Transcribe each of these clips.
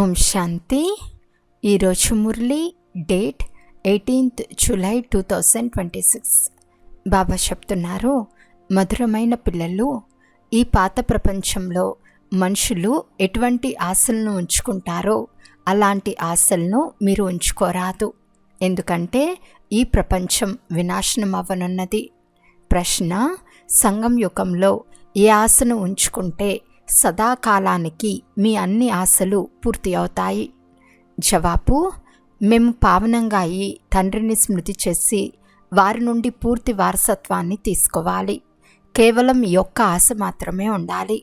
ఓం శాంతి. ఈరోజు Murali date 18th July 2026. బాబా చెప్తున్నారు, మధురమైన పిల్లలు, ఈ పాత ప్రపంచంలో మనుషులు ఎటువంటి ఆశలను ఉంచుకుంటారో అలాంటి ఆశలను మీరు ఉంచుకోరాదు. ఎందుకంటే ఈ ప్రపంచం వినాశనం అవ్వనున్నది. ప్రశ్న: సంగం యుగంలో ఏ ఆశను ఉంచుకుంటే సదాకాలానికి మీ అన్ని ఆశలు పూర్తి అవుతాయి? జవాబు: మేము పావనంగా అయి తండ్రిని స్మృతి చేసి వారి నుండి పూర్తి వారసత్వాన్ని తీసుకోవాలి. కేవలం ఈ ఒక్క ఆశ మాత్రమే ఉండాలి.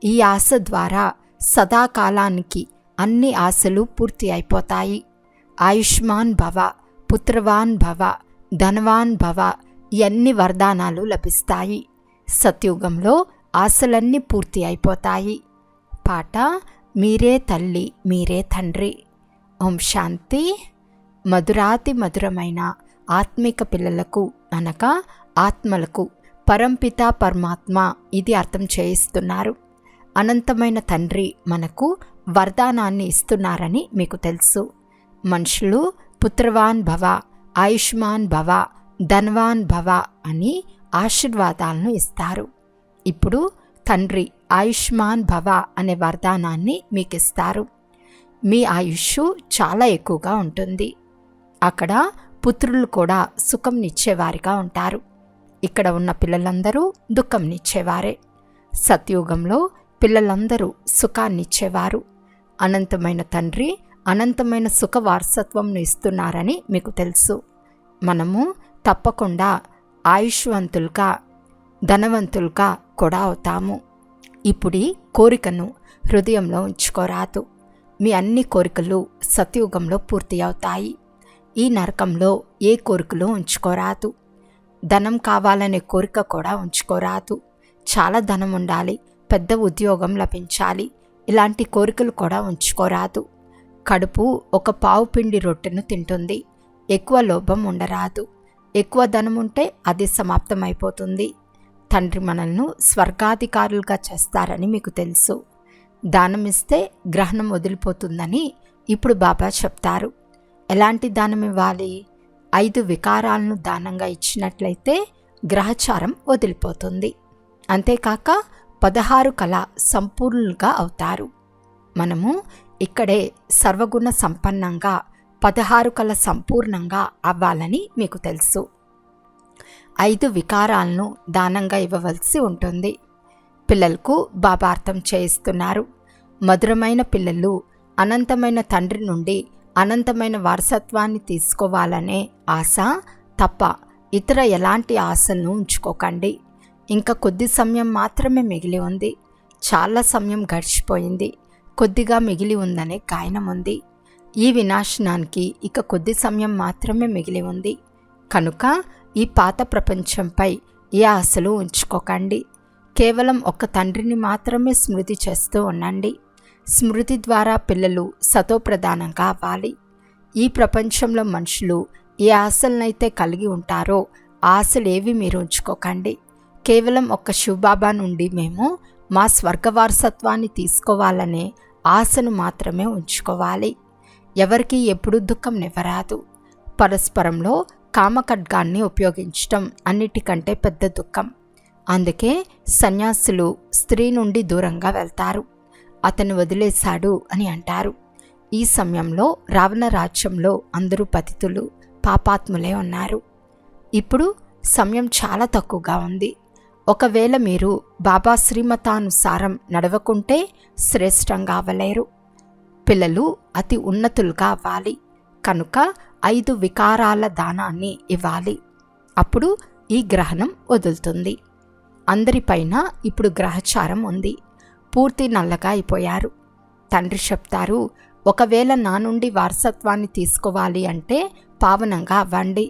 ఈ ఆశ ద్వారా సదాకాలానికి అన్ని ఆశలు పూర్తి అయిపోతాయి. ఆయుష్మాన్ భవ, పుత్రవాన్ భవ, ధనవాన్ భవ, ఈ అన్ని వరదానాలు లభిస్తాయి. సత్యుగంలో ఆశలన్నీ పూర్తి అయిపోతాయి. పాట: మీరే తల్లి, మీరే తండ్రి. ఓం శాంతి. మధురాతి మధురమైన ఆత్మిక పిల్లలకు అనగా ఆత్మలకు పరంపిత పరమాత్మ ఇది అర్థం చేయిస్తున్నారు. అనంతమైన తండ్రి మనకు వరదానాన్ని ఇస్తున్నారని మీకు తెలుసు. మనుషులు పుత్రవాన్ భవ, ఆయుష్మాన్ భవ, ధనవాన్ భవ అని ఆశీర్వాదాలను ఇస్తారు. ఇప్పుడు తండ్రి ఆయుష్మాన్ భవ అనే వరదానాన్ని మీకు ఇస్తారు. మీ ఆయుష్ చాలా ఎక్కువగా ఉంటుంది. అక్కడ పుత్రులు కూడా సుఖంనిచ్చేవారిగా ఉంటారు. ఇక్కడ ఉన్న పిల్లలందరూ దుఃఖంనిచ్చేవారే. సత్యుగంలో పిల్లలందరూ సుఖాన్నిచ్చేవారు. అనంతమైన తండ్రి అనంతమైన సుఖ వారసత్వంను ఇస్తున్నారని మీకు తెలుసు. మనము తప్పకుండా ఆయుష్వంతులుగా, ధనవంతులుగా కూడా అవుతాము. ఇప్పుడు కోరికను హృదయంలో ఉంచుకోరాదు. మీ అన్ని కోరికలు సత్యుగంలో పూర్తి అవుతాయి. ఈ నరకంలో ఏ కోరికలు ఉంచుకోరాదు. ధనం కావాలనే కోరిక కూడా ఉంచుకోరాదు. చాలా ధనం ఉండాలి, పెద్ద ఉద్యోగం లభించాలి, ఇలాంటి కోరికలు కూడా ఉంచుకోరాదు. కడుపు ఒక పావు పిండి రొట్టెను తింటుంది. ఎక్కువ లోభం ఉండరాదు. ఎక్కువ ధనం ఉంటే అది సమాప్తమైపోతుంది. తండ్రి మనల్ని స్వర్గాధికారులుగా చేస్తారని మీకు తెలుసు. దానం ఇస్తే గ్రహణం వదిలిపోతుందని ఇప్పుడు బాబా చెప్తారు. ఎలాంటి దానం ఇవ్వాలి? 5 వికారాలను దానంగా ఇచ్చినట్లయితే గ్రహచారం వదిలిపోతుంది. అంతేకాక 16 కళ సంపూర్ణులుగా అవుతారు. మనము ఇక్కడే సర్వగుణ సంపన్నంగా 16 కళ సంపూర్ణంగా అవ్వాలని మీకు తెలుసు. 5 వికారాలను దానంగా ఇవ్వవలసి ఉంటుంది. పిల్లలకు బాబా అర్థం చేయిస్తున్నారు. మధురమైన పిల్లలు అనంతమైన తండ్రి నుండి అనంతమైన వారసత్వాన్ని తీసుకోవాలనే ఆశ తప్ప ఇతర ఎలాంటి ఆశలను ఉంచుకోకండి. ఇంకా కొద్ది సమయం మాత్రమే మిగిలి ఉంది. చాలా సమయం గడిచిపోయింది. కొద్దిగా మిగిలి ఉందనే గాయనం ఉంది. ఈ వినాశనానికి ఇక కొద్ది సమయం మాత్రమే మిగిలి ఉంది. కనుక ఈ పాత ప్రపంచంపై ఏ ఆశలు ఉంచుకోకండి. కేవలం ఒక్క తండ్రిని మాత్రమే స్మృతి చేస్తూ ఉండండి. స్మృతి ద్వారా పిల్లలు సతోప్రధానంగా అవ్వాలి. ఈ ప్రపంచంలో మనుషులు ఏ ఆశలనైతే కలిగి ఉంటారో ఆశలేవి మీరు ఉంచుకోకండి. కేవలం ఒక్క శివబాబా నుండి మేము మా స్వర్గవారసత్వాన్ని తీసుకోవాలనే ఆశను మాత్రమే ఉంచుకోవాలి. ఎవరికి ఎప్పుడూ దుఃఖం నివ్వరాదు. పరస్పరంలో కామఖడ్గాన్ని ఉపయోగించటం అన్నిటికంటే పెద్ద దుఃఖం. అందుకే సన్యాసులు స్త్రీ నుండి దూరంగా వెళ్తారు. అతను వదిలేశాడు అని అంటారు. ఈ సమయంలో రావణ రాజ్యంలో అందరూ పతితులు, పాపాత్ములే ఉన్నారు. ఇప్పుడు సమయం చాలా తక్కువగా ఉంది. ఒకవేళ మీరు బాబా శ్రీమతానుసారం నడవకుంటే శ్రేష్టంగా అవ్వలేరు. పిల్లలు అతి ఉన్నతులుగా అవ్వాలి. కనుక 5 వికారాల దానాన్ని ఇవ్వాలి. అప్పుడు ఈ గ్రహణం వదులుతుంది. అందరిపైన ఇప్పుడు గ్రహచారం ఉంది. పూర్తి నల్లగా అయిపోయారు. తండ్రి చెప్తారు, ఒకవేళ నా నుండి వారసత్వాన్ని తీసుకోవాలి అంటే పావనంగా అవ్వండి.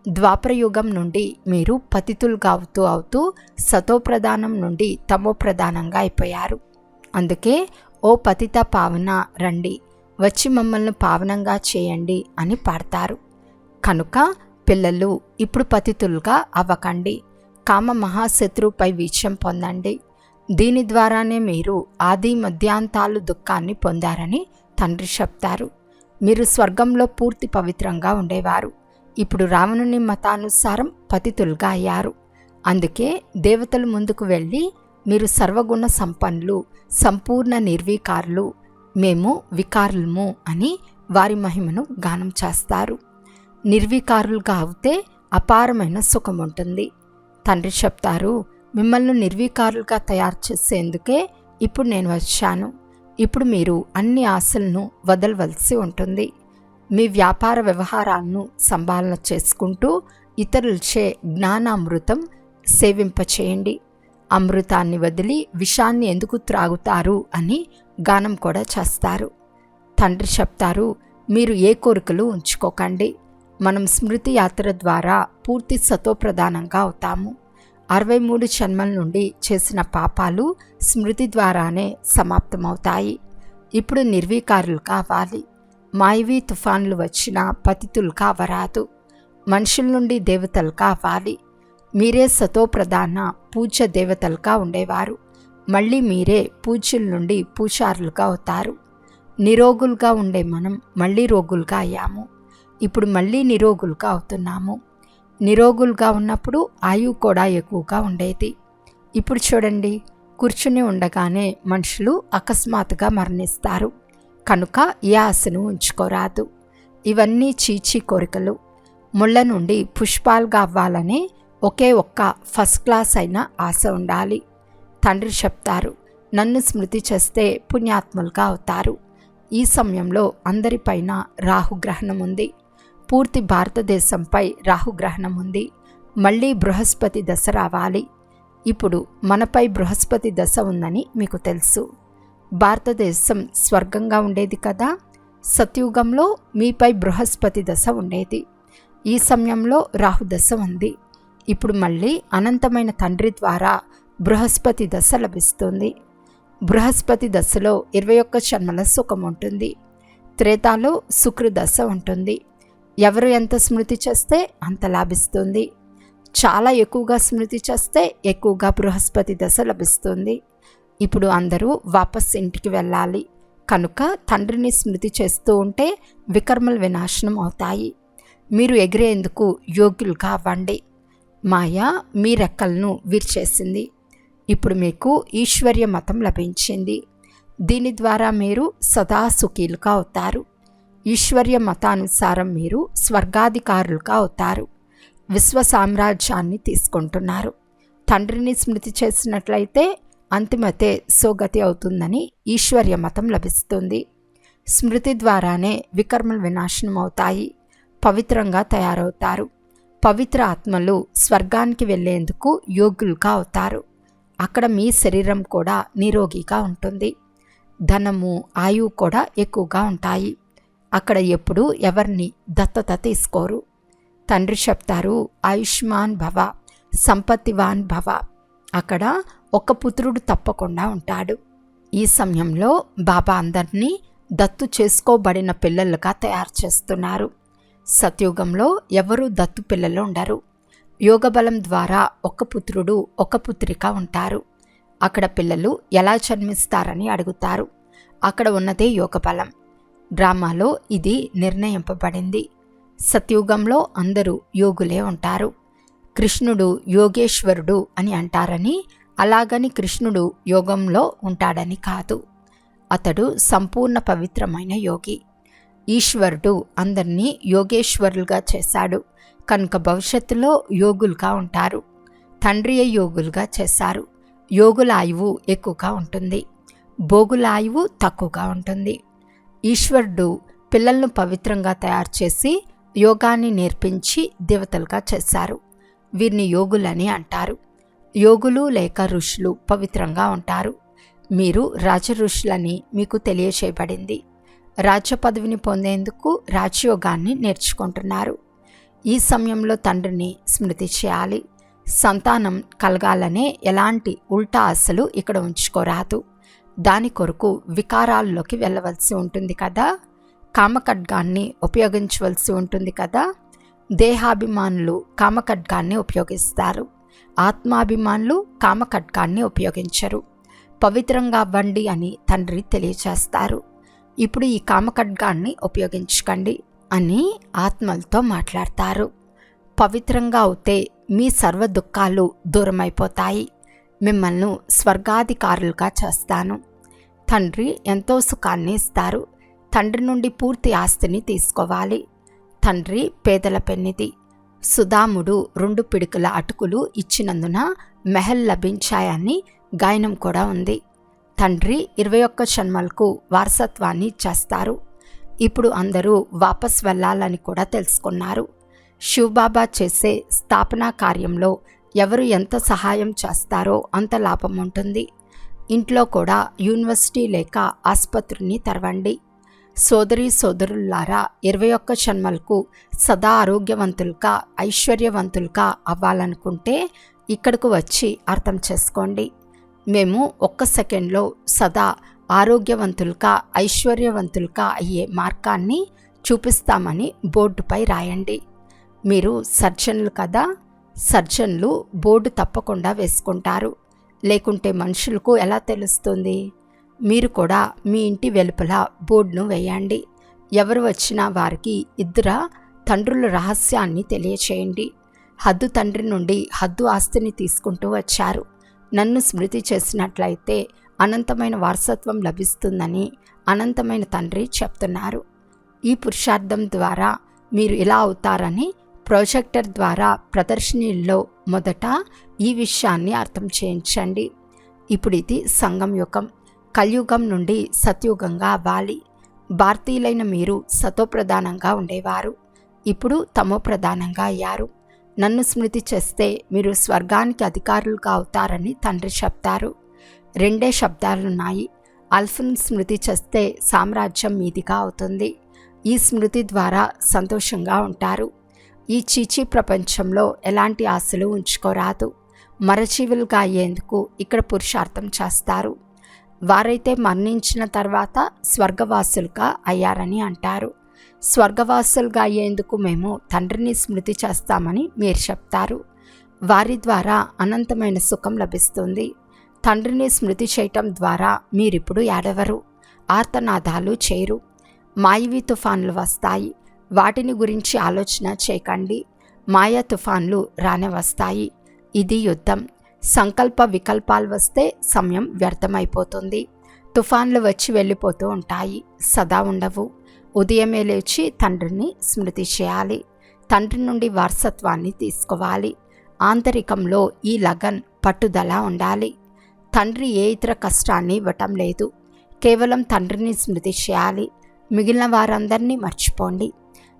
ద్వాపరయుగం నుండి మీరు పతితులుగా అవుతూ సతోప్రధానం నుండి తమోప్రధానంగా అయిపోయారు. అందుకే ఓ పతిత పావన రండి, వచ్చి మమ్మల్ని పావనంగా చేయండి అని పాడతారు. కనుక పిల్లలు ఇప్పుడు పతితులుగా అవ్వకండి. కామ మహాశత్రువుపై విజయం పొందండి. దీని ద్వారానే మీరు ఆది మధ్యాంతాలు దుఃఖాన్ని పొందారని తండ్రి చెప్తారు, మీరు స్వర్గంలో పూర్తి పవిత్రంగా ఉండేవారు, ఇప్పుడు రావణుని మతానుసారం పతితులుగా అయ్యారు. అందుకే దేవతలు ముందుకు వెళ్ళి మీరు సర్వగుణ సంపన్నులు, సంపూర్ణ నిర్వీకారులు, మేము వికారులము అని వారి మహిమను గానం చేస్తారు. నిర్వీకారులుగా అవుతే అపారమైన సుఖం ఉంటుంది. తండ్రి చెప్తారు, మిమ్మల్ని నిర్వీకారులుగా తయారు చేసేందుకే ఇప్పుడు నేను వచ్చాను. ఇప్పుడు మీరు అన్ని ఆశలను వదలవలసి ఉంటుంది. మీ వ్యాపార వ్యవహారాలను సంభాలన చేసుకుంటూ ఇతరులచే జ్ఞానామృతం సేవింపచేయండి. అమృతాన్ని వదిలి విషాన్ని ఎందుకు త్రాగుతారు అని గానం కూడా చేస్తారు. తండ్రి చెప్తారు, మీరు ఏ కోరికలు ఉంచుకోకండి. మనం స్మృతి యాత్ర ద్వారా పూర్తి సతోప్రధానంగా అవుతాము. 63 జన్మల నుండి చేసిన పాపాలు స్మృతి ద్వారానే సమాప్తమవుతాయి. ఇప్పుడు నిర్వీకారులు కావాలి. మాయవీ తుఫాన్లు వచ్చినా పతితులు కావరాదు. మనుషుల నుండి దేవతలు కావాలి. మీరే సతోప్రధాన పూజ్య దేవతలుగా ఉండేవారు. మళ్ళీ మీరే పూజ్యుల నుండి పూజారులుగా అవుతారు. నిరోగులుగా ఉండే మనం మళ్ళీ రోగులుగా అయ్యాము. ఇప్పుడు మళ్ళీ నిరోగులుగా అవుతున్నాము. నిరోగులుగా ఉన్నప్పుడు ఆయువు కూడా ఎక్కువగా ఉండేది. ఇప్పుడు చూడండి, కూర్చుని ఉండగానే మనుషులు అకస్మాత్తుగా మరణిస్తారు. కనుక ఈ ఆశను ఉంచుకోరాదు. ఇవన్నీ చీచీ కోరికలు. ముళ్ళ నుండి పుష్పాలుగా అవ్వాలనే ఒకే ఒక్క ఫస్ట్ క్లాస్ అయిన ఆశ ఉండాలి. తండ్రి చెప్తారు, నన్ను స్మృతి చేస్తే పుణ్యాత్ములుగా అవుతారు. ఈ సమయంలో అందరిపైన రాహుగ్రహణం ఉంది. పూర్తి భారతదేశంపై రాహుగ్రహణం ఉంది. మళ్ళీ బృహస్పతి దశ రావాలి. ఇప్పుడు మనపై బృహస్పతి దశ ఉందని మీకు తెలుసు. భారతదేశం స్వర్గంగా ఉండేది కదా. సత్యుగంలో మీపై బృహస్పతి దశ ఉండేది. ఈ సమయంలో రాహుదశ ఉంది. ఇప్పుడు మళ్ళీ అనంతమైన తండ్రి ద్వారా బృహస్పతి దశ లభిస్తుంది. బృహస్పతి దశలో 21 జన్మల సుఖం ఉంటుంది. త్రేతాలో శుక్రదశ ఉంటుంది. ఎవరు ఎంత స్మృతి చేస్తే అంత లాభిస్తుంది. చాలా ఎక్కువగా స్మృతి చేస్తే ఎక్కువగా బృహస్పతి దశ లభిస్తుంది. ఇప్పుడు అందరూ వాపస్ ఇంటికి వెళ్ళాలి. కనుక తండ్రిని స్మృతి చేస్తూ ఉంటే వికర్మలు వినాశనం అవుతాయి. మీరు ఎగిరేందుకు యోగ్యులుగా అవ్వండి. మాయ మీ రెక్కలను విరిచేసింది. ఇప్పుడు మీకు ఈశ్వర్య మతం లభించింది. దీని ద్వారా మీరు సదా సుఖీలుగా అవుతారు. ఈశ్వర్య మతానుసారం మీరు స్వర్గాధికారులుగా అవుతారు. విశ్వ సామ్రాజ్యాన్ని తీసుకుంటున్నారు. తండ్రిని స్మృతి చేసినట్లయితే అంతిమతే సోగతి అవుతుందని ఈశ్వర్య మతం లభిస్తుంది. స్మృతి ద్వారానే వికర్మలు వినాశనం అవుతాయి. పవిత్రంగా తయారవుతారు. పవిత్ర ఆత్మలు స్వర్గానికి వెళ్ళేందుకు యోగ్యులుగా అవుతారు. అక్కడ మీ శరీరం కూడా నిరోగిగా ఉంటుంది. ధనము, ఆయువు కూడా ఎక్కువగా ఉంటాయి. అక్కడ ఎప్పుడూ ఎవరిని దత్తత తీసుకోరు. తండ్రి చెప్తారు, ఆయుష్మాన్ భవ, సంపత్తివాన్ భవ. అక్కడ ఒక పుత్రుడు తప్పకుండా ఉంటాడు. ఈ సమయంలో బాబా అందరినీ దత్తు చేసుకోబడిన పిల్లలుగా తయారు చేస్తున్నారు. సత్యుగంలో ఎవరు దత్తు పిల్లలు ఉండరు. యోగబలం ద్వారా ఒక పుత్రుడు ఒక పుత్రిక ఉంటారు. అక్కడ పిల్లలు ఎలా జన్మిస్తారని అడుగుతారు. అక్కడ ఉన్నదే యోగబలం. డ్రామాలో ఇది నిర్ణయింపబడింది. సత్యుగంలో అందరూ యోగులే ఉంటారు. కృష్ణుడు యోగేశ్వరుడు అని అంటారని, అలాగని కృష్ణుడు యోగంలో ఉంటాడని కాదు. అతడు సంపూర్ణ పవిత్రమైన యోగి. ఈశ్వరుడు అందరినీ యోగేశ్వరులుగా చేశాడు. కనుక భవిష్యత్తులో యోగులుగా ఉంటారు. తండ్రియే యోగులుగా చేశారు. యోగుల ఆయువు ఎక్కువగా ఉంటుంది. భోగుల ఆయువు తక్కువగా ఉంటుంది. ఈశ్వరుడు పిల్లలను పవిత్రంగా తయారు చేసి యోగాన్ని నేర్పించి దేవతలుగా చేశారు. వీరిని యోగులని అంటారు. యోగులు లేక ఋషులు పవిత్రంగా ఉంటారు. మీరు రాజ ఋషులని మీకు తెలియచేయబడింది. రాజ్య పదవిని పొందేందుకు రాజయోగాన్ని నేర్చుకుంటున్నారు. ఈ సమయంలో తండ్రిని స్మృతి చేయాలి. సంతానం కలగాలనే ఎలాంటి ఉల్టా ఆశలు ఇక్కడ ఉంచుకోరాదు. దాని కొరకు వికారాల్లోకి వెళ్ళవలసి ఉంటుంది కదా. కామఖడ్గాన్ని ఉపయోగించవలసి ఉంటుంది కదా. దేహాభిమానులు కామఖడ్గాన్ని ఉపయోగిస్తారు. ఆత్మాభిమానులు కామఖడ్గాన్ని ఉపయోగించరు. పవిత్రంగా అవ్వండి అని తండ్రి తెలియచేస్తారు. ఇప్పుడు ఈ కామఖడ్గాన్ని ఉపయోగించకండి అని ఆత్మలతో మాట్లాడతారు. పవిత్రంగా అవుతే మీ సర్వ దుఃఖాలు దూరమైపోతాయి. మిమ్మల్ని స్వర్గాధికారులుగా చేస్తాను. తండ్రి ఎంతో సుఖాన్ని ఇస్తారు. తండ్రి నుండి పూర్తి ఆస్తిని తీసుకోవాలి. తండ్రి పేదల పెన్నిది. సుధాముడు 2 పిడికల అటుకులు ఇచ్చినందున మెహల్ లభించాయని గాయనం కూడా ఉంది. తండ్రి 21 జన్మలకు వారసత్వాన్ని ఇచ్చేస్తారు. ఇప్పుడు అందరూ వాపస్ వెళ్ళాలని కూడా తెలుసుకున్నారు. శివబాబా చేసే స్థాపనా కార్యంలో ఎవరు ఎంత సహాయం చేస్తారో అంత లాభం ఉంటుంది. ఇంట్లో కూడా యూనివర్సిటీ లేక ఆసుపత్రిని తెరవండి. సోదరీ సోదరులారా, 21 జన్మలకు సదా ఆరోగ్యవంతులుగా ఐశ్వర్యవంతులుగా అవ్వాలనుకుంటే ఇక్కడకు వచ్చి అర్థం చేసుకోండి. మేము 1 సెకండ్లో సదా ఆరోగ్యవంతులుగా ఐశ్వర్యవంతులుగా అయ్యే మార్గాన్ని చూపిస్తామని బోర్డుపై రాయండి. మీరు సర్జన్లు కదా, సర్జన్లు బోర్డు తప్పకుండా వేసుకుంటారు. లేకుంటే మనుషులకు ఎలా తెలుస్తుంది? మీరు కూడా మీ ఇంటి వెలుపల బోర్డును వేయండి. ఎవరు వచ్చినా వారికి 2 తండ్రుల రహస్యాన్ని తెలియచేయండి. హద్దు తండ్రి నుండి హద్దు ఆస్తిని తీసుకుంటూ వచ్చారు. నన్ను స్మృతి చేసినట్లయితే అనంతమైన వారసత్వం లభిస్తుందని అనంతమైన తండ్రి చెప్తున్నారు. ఈ పురుషార్థం ద్వారా మీరు ఇలా అవుతారని ప్రొజెక్టర్ ద్వారా ప్రదర్శనలో మొదట ఈ విషయాన్ని అర్థం చేయించండి. ఇప్పుడు ఇది సంగం యుగం. కలియుగం నుండి సత్యుగంగా అవ్వాలి. భారతీయులైన మీరు సతోప్రధానంగా ఉండేవారు. ఇప్పుడు తమో ప్రధానంగా అయ్యారు. నన్ను స్మృతి చేస్తే మీరు స్వర్గానికి అధికారులుగా అవుతారని తండ్రి చెప్తారు. 2 శబ్దాలున్నాయి. అల్ఫ్ను స్మృతి చేస్తే సామ్రాజ్యం మీదిగా అవుతుంది. ఈ స్మృతి ద్వారా సంతోషంగా ఉంటారు. ఈ చీచీ ప్రపంచంలో ఎలాంటి ఆశలు ఉంచుకోరాదు. మరజీవులుగా అయ్యేందుకు ఇక్కడ పురుషార్థం చేస్తారు. వారైతే మరణించిన తర్వాత స్వర్గవాసులుగా అయ్యారని అంటారు. స్వర్గవాసులుగా అయ్యేందుకు మేము తండ్రిని స్మృతి చేస్తామని మీరు చెప్తారు. వారి ద్వారా అనంతమైన సుఖం లభిస్తుంది. తండ్రిని స్మృతి చేయటం ద్వారా మీరిప్పుడు ఏడవరు, ఆర్తనాదాలు చేయరు. మాయవి తుఫాన్లు వస్తాయి. వాటిని గురించి ఆలోచన చేయకండి. మాయా తుఫాన్లు రానే వస్తాయి. ఇది యుద్ధం. సంకల్ప వికల్పాలు వస్తే సమయం వ్యర్థమైపోతుంది. తుఫాన్లు వచ్చి వెళ్ళిపోతూ ఉంటాయి, సదా ఉండవు. ఉదయమే లేచి తండ్రిని స్మృతి చేయాలి. తండ్రి నుండి వారసత్వాన్ని తీసుకోవాలి. ఆంతరికంలో ఈ లగన్ పట్టుదల ఉండాలి. తండ్రి ఏ ఇతర కష్టాన్ని ఇవ్వటం లేదు. కేవలం తండ్రిని స్మృతి చేయాలి. మిగిలిన వారందరినీ మర్చిపోండి.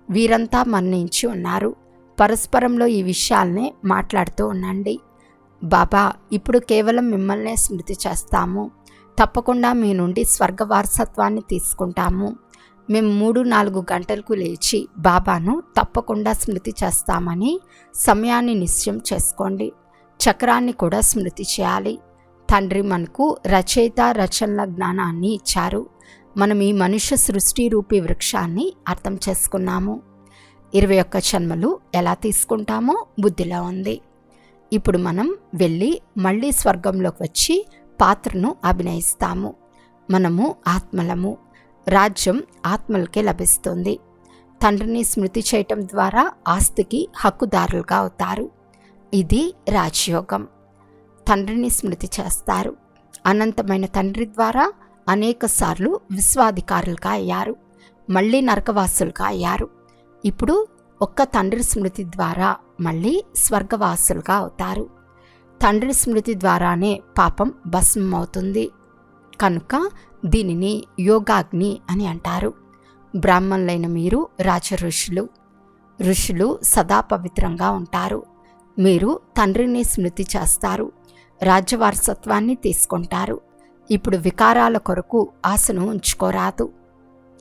వీరంతా మరణించి ఉన్నారు. పరస్పరంలో ఈ విషయాల్నే మాట్లాడుతూ ఉండండి. బాబా, ఇప్పుడు కేవలం మిమ్మల్నే స్మృతి చేస్తాము. తప్పకుండా మీ నుండి స్వర్గ వారసత్వాన్ని తీసుకుంటాము. మేము 3-4 గంటలకు లేచి బాబాను తప్పకుండా స్మృతి చేస్తామని సమయాన్ని నిశ్చయం చేసుకోండి. చక్రాన్ని కూడా స్మృతి చేయాలి. తండ్రి మనకు రచయిత రచనల జ్ఞానాన్ని ఇచ్చారు. మనం ఈ మనుష్య సృష్టి రూపీ వృక్షాన్ని అర్థం చేసుకున్నాము. 21 జన్మలు ఎలా తీసుకుంటామో బుద్ధిలో ఉంది. ఇప్పుడు మనం వెళ్ళి మళ్ళీ స్వర్గంలోకి వచ్చి పాత్రను అభినయిస్తాము. మనము ఆత్మలము. రాజ్యం ఆత్మలకే లభిస్తుంది. తండ్రిని స్మృతి చేయటం ద్వారా ఆస్తికి హక్కుదారులుగా అవుతారు. ఇది రాజయోగం. తండ్రిని స్మృతి చేస్తారు. అనంతమైన తండ్రి ద్వారా అనేక సార్లు విశ్వాధికారులుగా అయ్యారు. మళ్ళీ నరకవాసులుగా అయ్యారు. ఇప్పుడు ఒక్క తండ్రి స్మృతి ద్వారా మళ్ళీ స్వర్గవాసులుగా అవుతారు. తండ్రి స్మృతి ద్వారానే పాపం భస్మం అవుతుంది. కనుక దీనిని యోగాగ్ని అని అంటారు. బ్రాహ్మణులైన మీరు రాజ ఋషులు. ఋషులు సదా పవిత్రంగా ఉంటారు. మీరు తండ్రిని స్మృతి చేస్తారు. రాజ్యవారసత్వాన్ని తీసుకుంటారు. ఇప్పుడు వికారాల కొరకు ఆశను ఉంచుకోరాదు.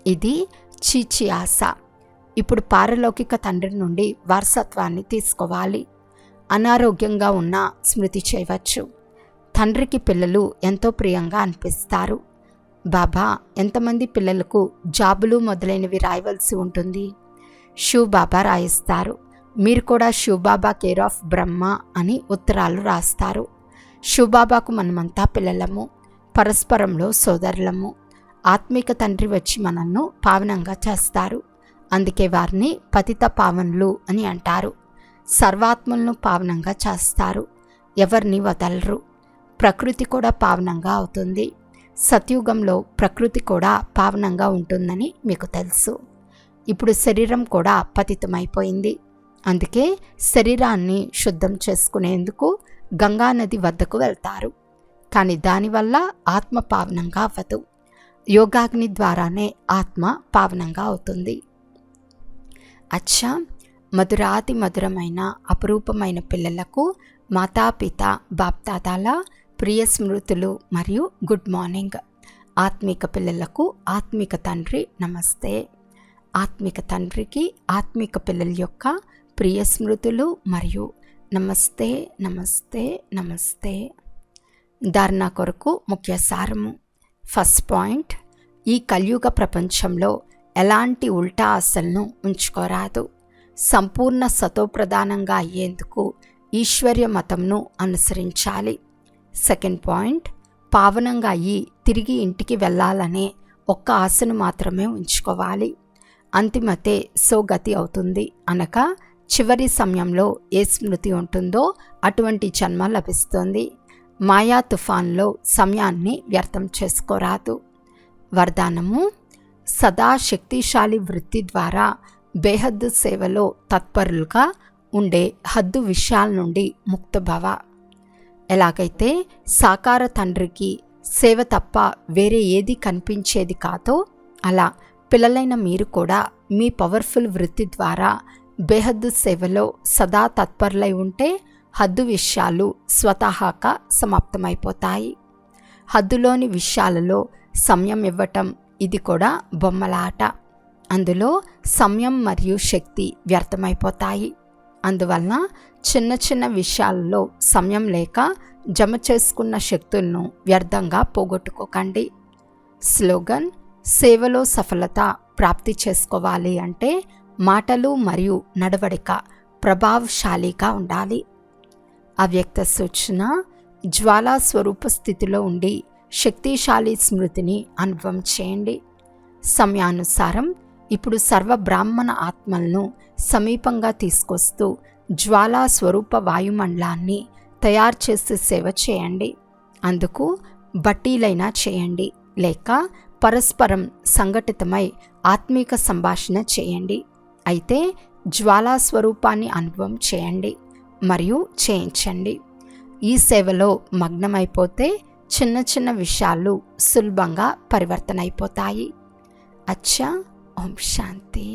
ఇది చీచి ఆశ. ఇప్పుడు పారలౌకిక తండ్రి నుండి వారసత్వాన్ని తీసుకోవాలి. అనారోగ్యంగా ఉన్న స్మృతి చేయవచ్చు. తండ్రికి పిల్లలు ఎంతో ప్రియంగా అనిపిస్తారు. బాబా, ఎంతమంది పిల్లలకు జాబులు మొదలైనవి రాయవలసి ఉంటుంది? శివ్ బాబా రాయిస్తారు. మీరు కూడా శివ్ బాబా కేర్ ఆఫ్ బ్రహ్మ అని ఉత్తరాలు రాస్తారు. శివ్ బాబాకు మనమంతా పిల్లలము, పరస్పరంలో సోదరులము. ఆత్మిక తండ్రి వచ్చి మనల్ని పావనంగా చేస్తారు. అందుకే వారిని పతిత పావనులు అని అంటారు. సర్వాత్మలను పావనంగా చేస్తారు. ఎవరిని వదలరు. ప్రకృతి కూడా పావనంగా అవుతుంది. సత్యుగంలో ప్రకృతి కూడా పావనంగా ఉంటుందని మీకు తెలుసు. ఇప్పుడు శరీరం కూడా పతితమైపోయింది. అందుకే శరీరాన్ని శుద్ధం చేసుకునేందుకు గంగానది వద్దకు వెళ్తారు. కానీ దానివల్ల ఆత్మ పావనంగా అవ్వదు. యోగాగ్ని ద్వారానే ఆత్మ పావనంగా అవుతుంది. అచ్చా, మధురాతి మధురమైన అపురూపమైన పిల్లలకు మాతాపిత బాప్దాదాల ప్రియ స్మృతులు మరియు గుడ్ మార్నింగ్. ఆత్మిక పిల్లలకు ఆత్మిక తండ్రి నమస్తే. ఆత్మిక తండ్రికి ఆత్మిక పిల్లల యొక్క ప్రియ స్మృతులు మరియు నమస్తే నమస్తే నమస్తే. ధారణ కొరకు ముఖ్య సారము. ఫస్ట్ పాయింట్, ఈ కలియుగ ప్రపంచంలో ఎలాంటి ఉల్టా ఆశలను ఉంచుకోరాదు. సంపూర్ణ సతోప్రధానంగా అయ్యేందుకు ఈశ్వర్య మతంను అనుసరించాలి. సెకండ్ పాయింట్, పావనంగా అయ్యి తిరిగి ఇంటికి వెళ్ళాలనే ఒక్క ఆశను మాత్రమే ఉంచుకోవాలి. అంతిమతే సోగతి అవుతుంది. అనగా చివరి సమయంలో ఏ స్మృతి ఉంటుందో అటువంటి జన్మ లభిస్తుంది. మాయా తుఫాన్లో సమయాన్ని వ్యర్థం చేసుకోరాదు. వరదానము: సదా శక్తిశాలి వృత్తి ద్వారా బేహద్దు సేవలో తత్పరులుగా ఉండే హద్దు విషయాల నుండి ముక్తభవ. ఎలాగైతే సాకార తండ్రికి సేవ తప్ప వేరే ఏది కనిపించేది కాదో, అలా పిల్లలైన మీరు కూడా మీ పవర్ఫుల్ వృత్తి ద్వారా బేహద్దు సేవలో సదా తత్పరులై ఉంటే హద్దు విషయాలు స్వతహాగా సమాప్తమైపోతాయి. హద్దులోని విషయాలలో సమయం ఇవ్వటం ఇది కూడా బొమ్మలాట. అందులో సమయం మరియు శక్తి వ్యర్థమైపోతాయి. అందువలన చిన్న చిన్న విషయాలలో సమయం లేక జమ చేసుకున్న శక్తులను వ్యర్థంగా పోగొట్టుకోకండి. స్లోగన్: సేవలో సఫలత ప్రాప్తి చేసుకోవాలి అంటే మాటలు మరియు నడవడిక ప్రభావశాలిగా ఉండాలి. అవ్యక్త సూచన: జ్వాలా స్వరూప స్థితిలో ఉండి శక్తిశాలి స్మృతిని అనుభవం చేయండి. సమయానుసారం ఇప్పుడు సర్వ బ్రాహ్మణ ఆత్మలను సమీపంగా తీసుకొస్తూ జ్వాలా స్వరూప వాయుమండలాన్ని తయారు చేసి సేవ చేయండి. అందుకు బట్టీలైనా చేయండి, లేక పరస్పరం సంఘటితమై ఆత్మీక సంభాషణ చేయండి. అయితే జ్వాలా స్వరూపాన్ని అనుభవం చేయండి మరియు చేయించండి. ఈ సేవలో మగ్నమైపోతే చిన్న చిన్న విషయాలు సులభంగా పరివర్తన అయిపోతాయి. అచ్చా, ఓం శాంతి.